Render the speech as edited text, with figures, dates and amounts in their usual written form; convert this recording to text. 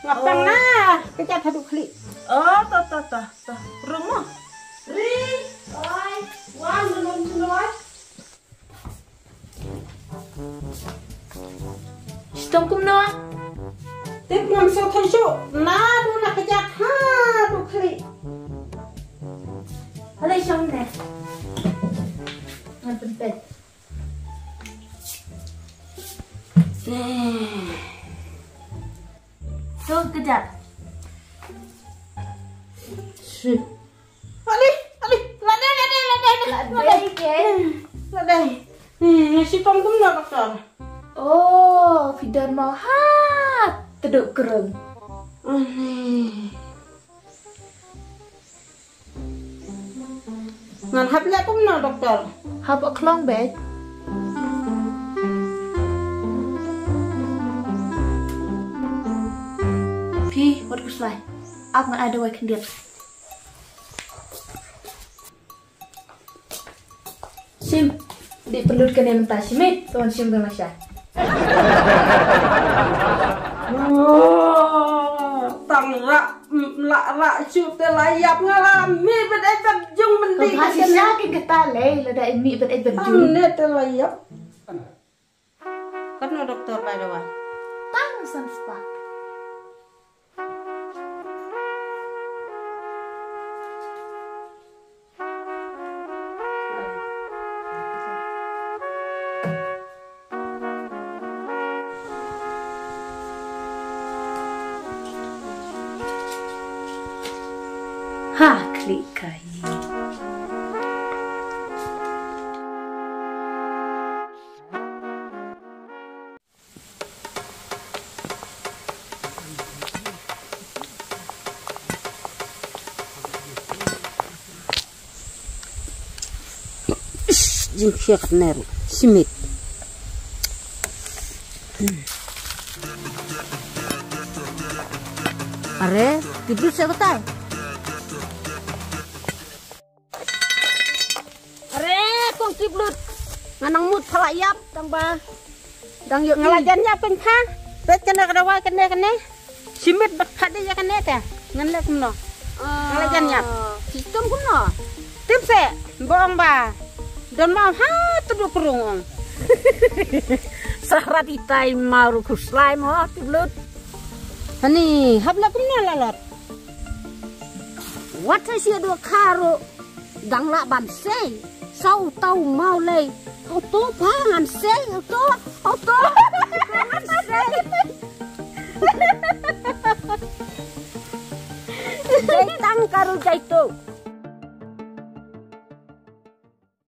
Ngapang na, kejap haduk klik. Oh, toh. Rumah. Ring, oi, wan belum keluar. Stong kum no. Tip ngam so thai shu, na du na kejap haduk klik. Halai shong ne. Ngan pentet. So kejap. Ladai. Si tom kum no doktor. Oh, Fidan mau hat teduk kereng. Ngan hap le kum no doktor. Habak klong bed. Pi, what was like? Aku nggak ada wakan dia. Sim, diperlukan yang mentah simit, tuan sim bermasya. Tang rak cute layap ngalami bedai berjung mending. Khasi sakit ketale, lada ini bedai berjung. Ane telayap. Kan doktor by the way. Tang san spa. Ha, klik kai. Jingkiak neru, simit. Are, tidur siapa tay? Tiblut nganang mut palayap tambah dang yuk ngelajannya penca bet kena kadawa kena simit bet khade ya kena teh ngan le kumno ngelajannya sistem kumno tipse boong ba don mau ha tudu kerung sarat itai maru kuslai mo tiblut hani habla kumno lalot what is your do karo dang la ban sei sau tàu mau lê ô tô pangan xe ô tô pangan xe jai tang karu jai tu